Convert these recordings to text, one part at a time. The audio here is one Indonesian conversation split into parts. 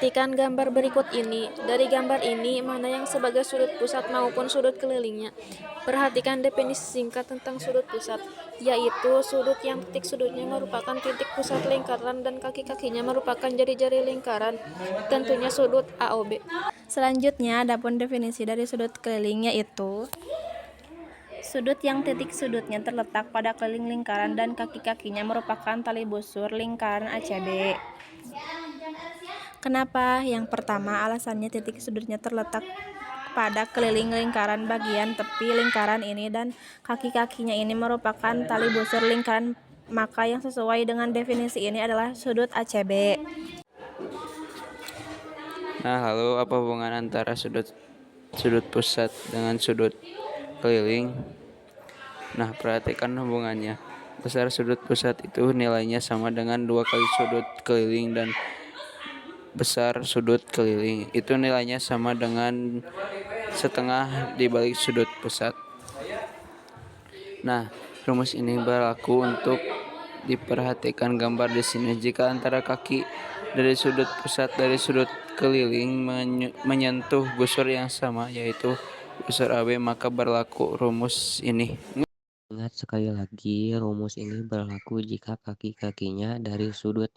Perhatikan gambar berikut ini. Dari gambar ini, mana yang sebagai sudut pusat maupun sudut kelilingnya. Perhatikan definisi singkat tentang sudut pusat, yaitu sudut yang titik sudutnya merupakan titik pusat lingkaran dan kaki-kakinya merupakan jari-jari lingkaran, tentunya sudut AOB. Selanjutnya, adapun definisi dari sudut keliling yaitu sudut yang titik sudutnya terletak pada keliling lingkaran dan kaki-kakinya merupakan tali busur lingkaran ACB. Kenapa? Yang pertama, alasannya titik sudutnya terletak pada keliling lingkaran bagian tepi lingkaran ini dan kaki-kakinya ini merupakan tali busur lingkaran, maka yang sesuai dengan definisi ini adalah sudut ACB. Nah, lalu apa hubungan antara sudut pusat dengan sudut keliling? Nah, perhatikan hubungannya. Besar sudut pusat itu nilainya sama dengan 2 kali sudut keliling dan besar sudut keliling itu nilainya sama dengan setengah dibalik sudut pusat. Nah, rumus ini berlaku untuk diperhatikan gambar di sini. Jika antara kaki dari sudut pusat dari sudut keliling menyentuh busur yang sama, yaitu busur AB, maka berlaku rumus ini. Ingat sekali lagi, rumus ini berlaku jika kaki-kakinya dari sudut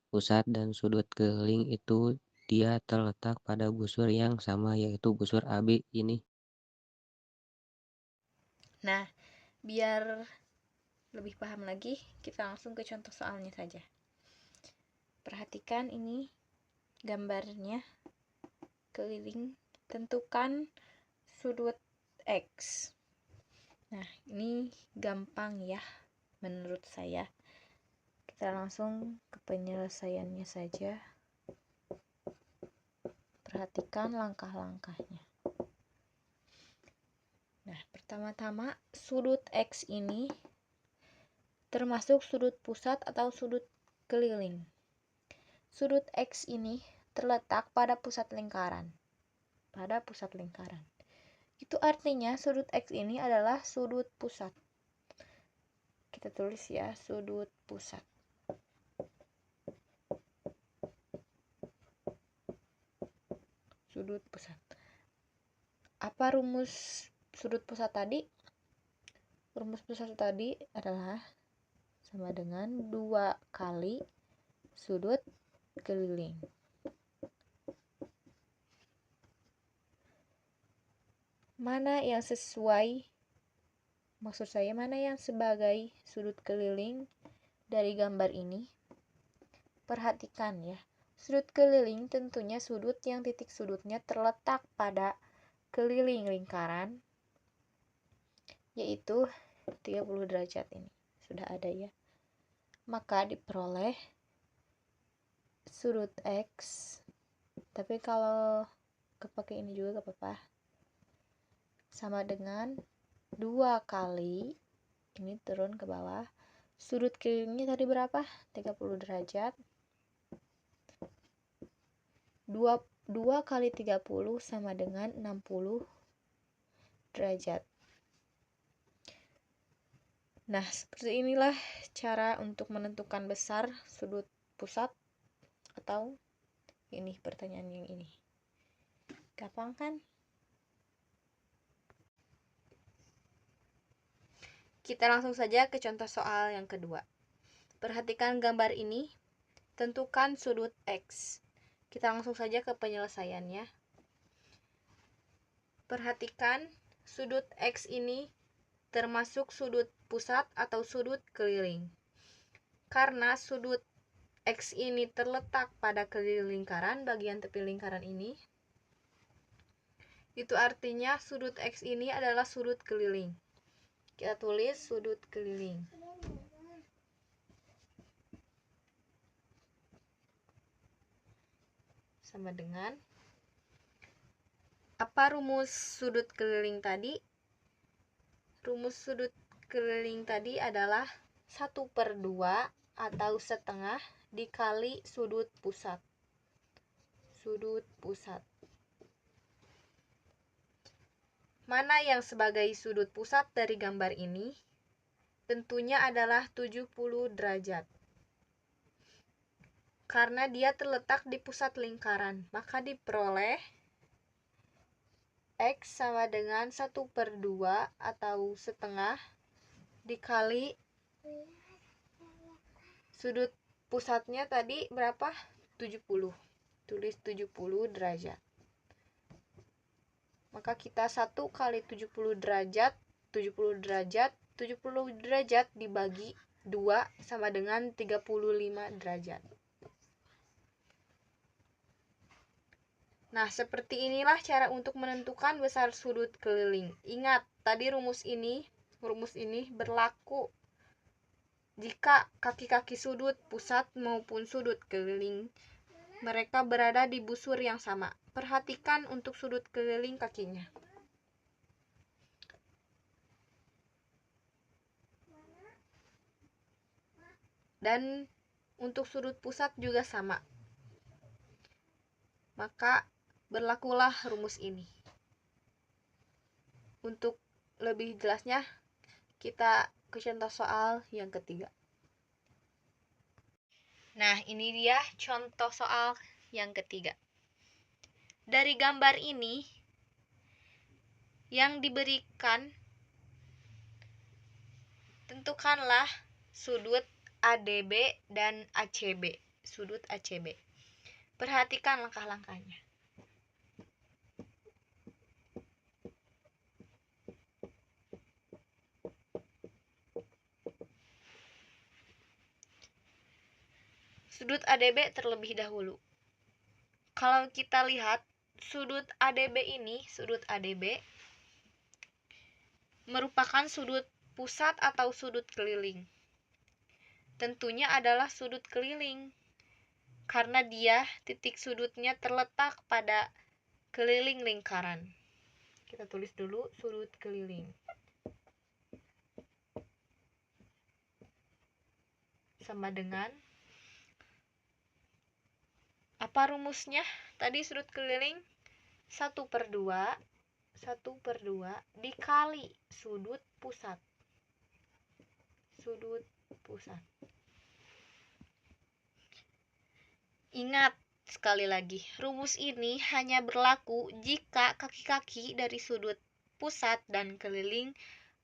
pusat dan sudut keliling itu dia terletak pada busur yang sama, yaitu busur AB ini. Nah, biar lebih paham lagi, kita langsung ke contoh soalnya saja. Perhatikan ini gambarnya keliling, tentukan sudut X. Nah, ini gampang ya menurut saya. Kita langsung ke penyelesaiannya saja. Perhatikan langkah-langkahnya. Nah, pertama-tama sudut X ini termasuk sudut pusat atau sudut keliling. Sudut X ini terletak pada pusat lingkaran. Itu artinya sudut X ini adalah sudut pusat. Kita tulis ya, sudut pusat. Sudut pusat. Apa rumus sudut pusat tadi? Rumus pusat tadi adalah sama dengan 2 kali sudut keliling. Mana yang sesuai, maksud saya mana yang sebagai sudut keliling dari gambar ini? Perhatikan ya, sudut keliling tentunya sudut yang titik sudutnya terletak pada keliling lingkaran, yaitu 30 derajat ini. Sudah ada ya. Maka diperoleh sudut X, tapi kalau kepake ini juga gak apa-apa, sama dengan 2 kali, ini turun ke bawah, sudut kelilingnya tadi berapa? 30 derajat. 2 kali 30 sama dengan 60 derajat. Nah, seperti inilah cara untuk menentukan besar sudut pusat, atau ini pertanyaan yang ini. Gampang kan? Kita langsung saja ke contoh soal yang kedua. Perhatikan gambar ini, tentukan sudut X. Kita langsung saja ke penyelesaiannya. Perhatikan sudut X ini termasuk sudut pusat atau sudut keliling. Karena sudut X ini terletak pada keliling lingkaran, bagian tepi lingkaran ini, itu artinya sudut X ini adalah sudut keliling. Kita tulis sudut keliling. Sama dengan, apa rumus sudut keliling tadi? Rumus sudut keliling tadi adalah 1/2 atau setengah dikali sudut pusat. Sudut pusat. Mana yang sebagai sudut pusat dari gambar ini? Tentunya adalah 70 derajat. karena dia terletak di pusat lingkaran. Maka diperoleh X sama dengan 1/2 atau setengah dikali sudut pusatnya tadi berapa? 70. Tulis 70 derajat. Maka kita 1 kali 70 derajat, 70 derajat, 70 derajat dibagi 2 sama dengan 35 derajat. Nah, seperti inilah cara untuk menentukan besar sudut keliling. Ingat, tadi rumus ini berlaku jika kaki-kaki sudut pusat maupun sudut keliling mereka berada di busur yang sama. Perhatikan untuk sudut keliling kakinya. Dan untuk sudut pusat juga sama. Maka berlakulah rumus ini. Untuk lebih jelasnya, kita ke contoh soal yang ketiga. Nah, ini dia contoh soal yang ketiga. Dari gambar ini, yang diberikan, tentukanlah sudut ADB dan ACB. Sudut ACB. Perhatikan langkah-langkahnya. Sudut ADB terlebih dahulu. Kalau kita lihat sudut ADB ini, sudut ADB merupakan sudut pusat atau sudut keliling. Tentunya adalah sudut keliling karena dia titik sudutnya terletak pada keliling lingkaran. Kita tulis dulu sudut keliling. Sama dengan apa rumusnya? Tadi sudut keliling 1/2 dikali sudut pusat. Sudut pusat. Ingat sekali lagi, rumus ini hanya berlaku jika kaki-kaki dari sudut pusat dan keliling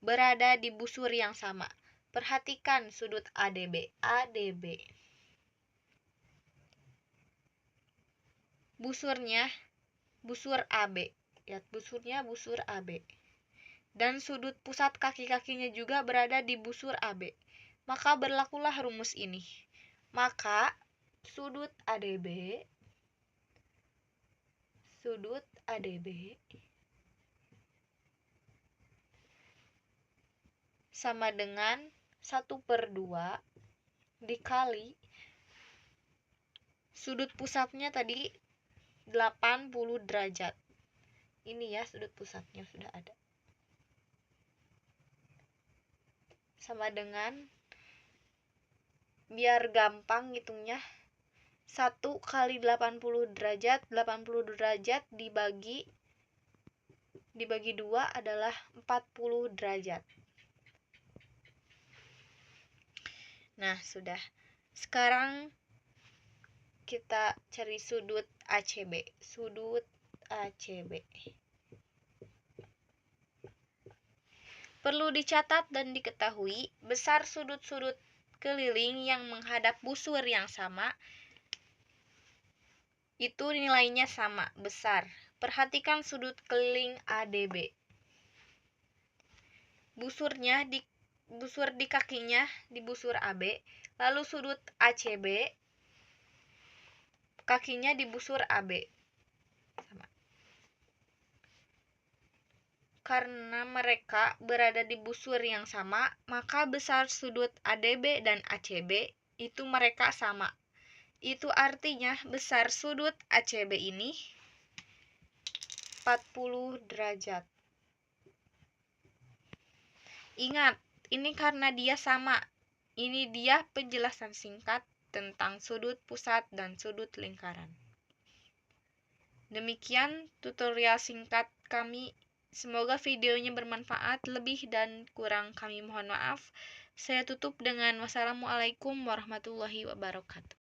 berada di busur yang sama. Perhatikan sudut ADB. Busurnya busur AB. Lihat busurnya busur AB. Dan sudut pusat kaki-kakinya juga berada di busur AB. Maka berlakulah rumus ini. Maka sudut ADB sama dengan 1/2 dikali sudut pusatnya tadi 80 derajat. Ini ya sudut pusatnya sudah ada. Sama dengan, biar gampang hitungnya, 1 kali 80 derajat dibagi 2 adalah 40 derajat. Nah, sudah. Sekarang kita cari sudut ACB. Sudut ACB. Perlu dicatat dan diketahui, besar sudut-sudut keliling yang menghadap busur yang sama itu nilainya sama, besar. Perhatikan sudut keliling ADB. Busur di kakinya di busur AB, lalu sudut ACB kakinya di busur AB. Sama. Karena mereka berada di busur yang sama, maka besar sudut ADB dan ACB itu mereka sama. Itu artinya besar sudut ACB ini 40 derajat. Ingat, ini karena dia sama. Ini dia penjelasan singkat tentang sudut pusat dan sudut lingkaran. Demikian tutorial singkat kami. Semoga videonya bermanfaat. Lebih dan kurang kami mohon maaf. Saya tutup dengan wassalamualaikum warahmatullahi wabarakatuh.